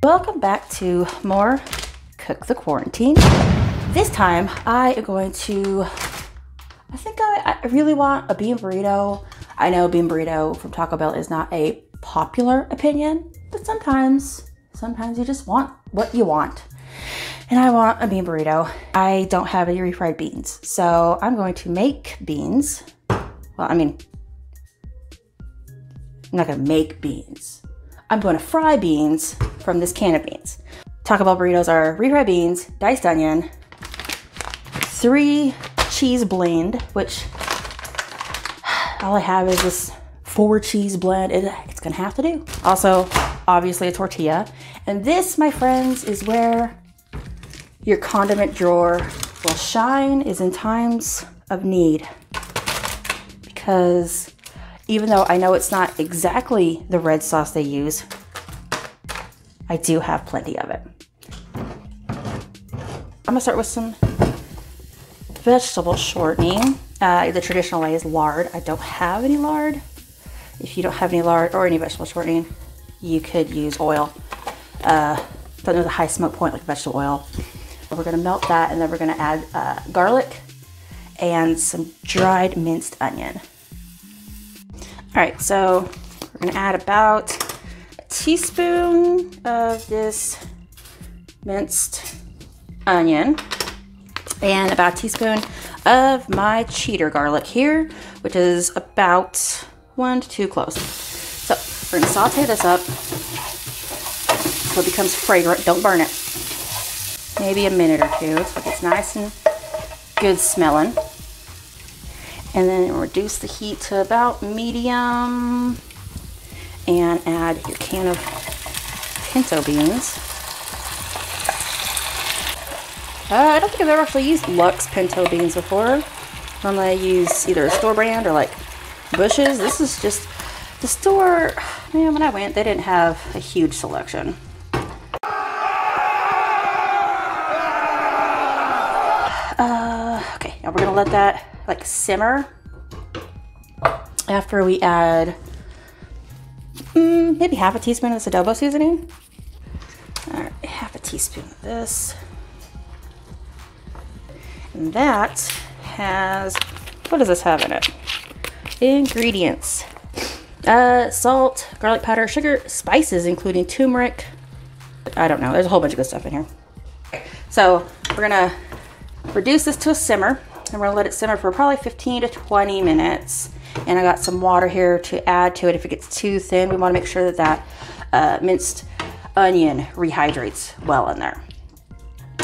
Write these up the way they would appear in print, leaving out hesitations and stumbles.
Welcome back to more Cook the Quarantine. This time I am going to, I think I really want a bean burrito. I know bean burrito from Taco Bell is not a popular opinion, but sometimes you just want what you want. And I want a bean burrito. I don't have any refried beans, so I'm going to make beans. Well, I mean, I'm not gonna make beans. I'm going to fry beans from this can of beans. Taco Bell burritos are refried beans, diced onion, 3 cheese blend, which all I have is this 4 cheese blend. It's gonna have to do. Also, obviously a tortilla. And this, my friends, is where your condiment drawer will shine, is in times of need. Because even though I know it's not exactly the red sauce they use, I do have plenty of it. I'm gonna start with some vegetable shortening. The traditional way is lard. I don't have any lard. If you don't have any lard or any vegetable shortening, you could use oil. Don't know the high smoke point like vegetable oil. We're gonna melt that, and then we're gonna add garlic and some dried minced onion. All right, so we're gonna add about a teaspoon of this minced onion and about a teaspoon of my cheddar garlic here, which is about 1 to 2 cloves. So we're gonna saute this up so it becomes fragrant. Don't burn it. Maybe a minute or 2 so it gets nice and good smelling. And then reduce the heat to about medium and add your can of pinto beans. I don't think I've ever actually used Lux pinto beans before. Normally I use either a store brand or like Bush's. This is just the store. Man, when I went, they didn't have a huge selection. Okay, now we're gonna let that like simmer after we add maybe half a teaspoon of this adobo seasoning. All right, half a teaspoon of this. And that has, what does this have in it? Ingredients. Salt, garlic powder, sugar, spices, including turmeric. I don't know, there's a whole bunch of good stuff in here. So we're gonna reduce this to a simmer, and we're gonna let it simmer for probably 15 to 20 minutes. And I got some water here to add to it. If it gets too thin, we wanna make sure that that minced onion rehydrates well in there.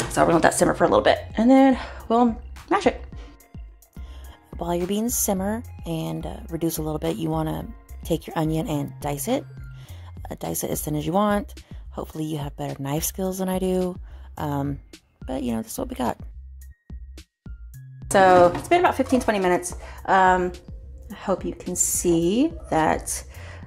So we're gonna let that simmer for a little bit, and then we'll mash it. While your beans simmer and reduce a little bit, you wanna take your onion and dice it. Dice it as thin as you want. Hopefully you have better knife skills than I do. But you know, this is what we got. So it's been about 15-20 minutes. I hope you can see that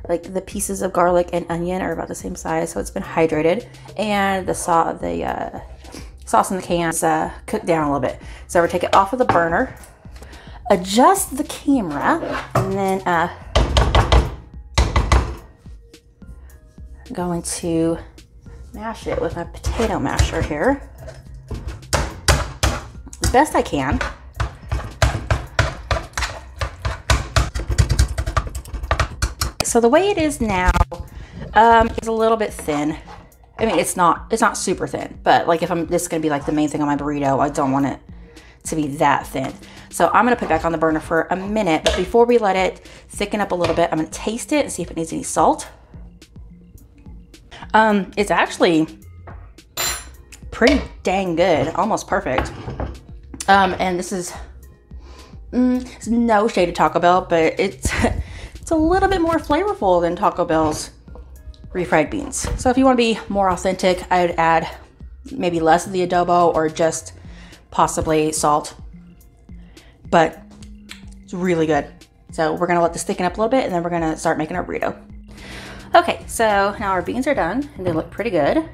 like the pieces of garlic and onion are about the same size, so it's been hydrated, and the sauce in the can is cooked down a little bit. So we're gonna take it off of the burner, adjust the camera, and then I'm going to mash it with my potato masher here as best I can. So the way it is now is a little bit thin. I mean, it's not super thin, but like if this is gonna be like the main thing on my burrito, I don't want it to be that thin. So I'm gonna put it back on the burner for a minute, but before we let it thicken up a little bit, I'm gonna taste it and see if it needs any salt. It's actually pretty dang good, almost perfect. And this is it's no shade of Taco Bell, but it's a little bit more flavorful than Taco Bell's refried beans. So if you want to be more authentic, I would add maybe less of the adobo or just possibly salt. But it's really good. So we're gonna let this thicken up a little bit, and then we're gonna start making our burrito. Okay, so now our beans are done and they look pretty good.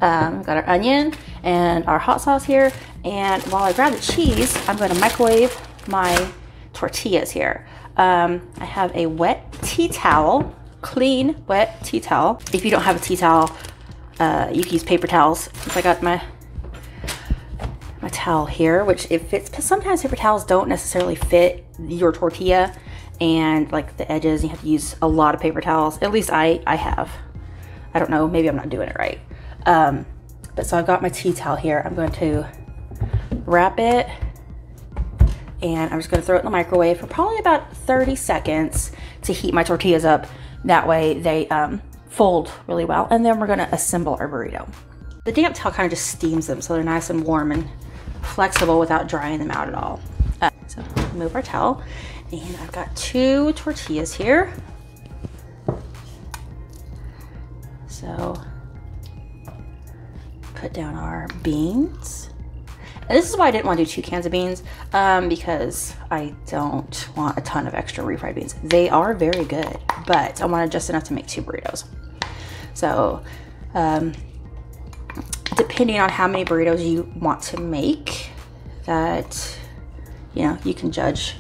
We've got our onion and our hot sauce here, And while I grab the cheese, I'm going to microwave my tortillas here. I have a wet tea towel, clean wet tea towel. If you don't have a tea towel, you can use paper towels. So I got my towel here, which it fits, because sometimes paper towels don't necessarily fit your tortilla and like the edges. You have to use a lot of paper towels. At least I have. I don't know, maybe I'm not doing it right. But so I've got my tea towel here. I'm going to wrap it, and I'm just going to throw it in the microwave for probably about 30 seconds to heat my tortillas up. That way they fold really well. And then we're going to assemble our burrito. The damp towel kind of just steams them so they're nice and warm and flexible without drying them out at all. So move our towel, and I've got 2 tortillas here. So put down our beans. And this is why I didn't want to do 2 cans of beans, because I don't want a ton of extra refried beans. They are very good, but I wanted just enough to make 2 burritos. So depending on how many burritos you want to make, that, you know, you can judge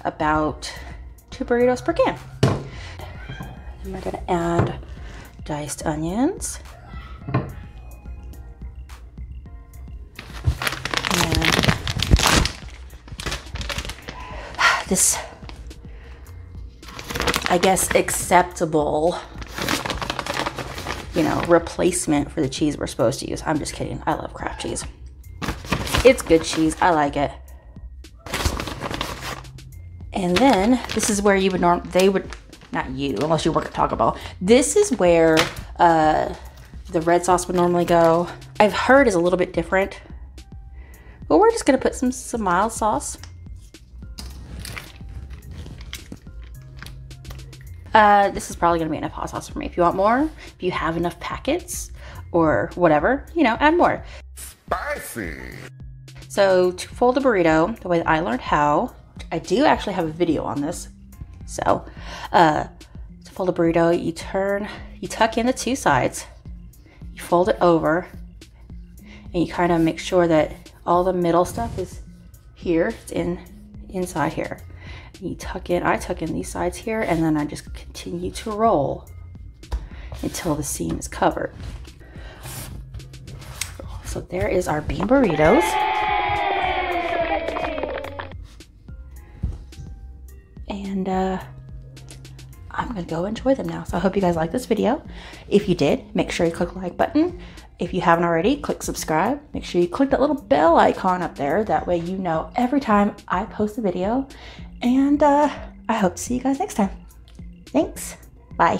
about 2 burritos per can. And we're gonna add diced onions. And this, I guess, acceptable, you know, replacement for the cheese we're supposed to use. I'm just kidding. I love Kraft cheese. It's good cheese. I like it. And then this is where you would not you, unless you work at Taco Bell. This is where the red sauce would normally go. I've heard is a little bit different, but we're just gonna put some mild sauce. This is probably gonna be enough hot sauce for me. If you want more, if you have enough packets or whatever, you know, add more. Spicy. So to fold a burrito, the way that I learned how, I do actually have a video on this. So to fold a burrito, you tuck in the 2 sides, you fold it over, and you kind of make sure that all the middle stuff is here, it's inside here. You tuck in, I tuck in these sides here, and then I just continue to roll until the seam is covered. So there is our bean burritos. And I'm gonna go enjoy them now. So I hope you guys like this video. If you did, make sure you click the like button. If you haven't already, click subscribe. Make sure you click that little bell icon up there. That way you know every time I post a video. And I hope to see you guys next time. Thanks. Bye.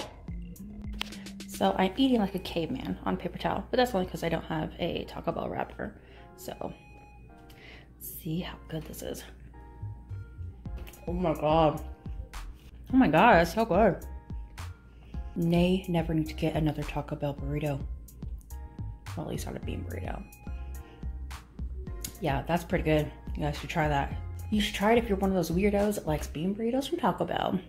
So I'm eating like a caveman on paper towel, but that's only because I don't have a Taco Bell wrapper. So see how good this is. Oh my god. Oh my god, that's so good. Nay, never need to get another Taco Bell burrito. Well, at least not a bean burrito. Yeah, that's pretty good. You guys should try that. You should try it if you're one of those weirdos that likes bean burritos from Taco Bell.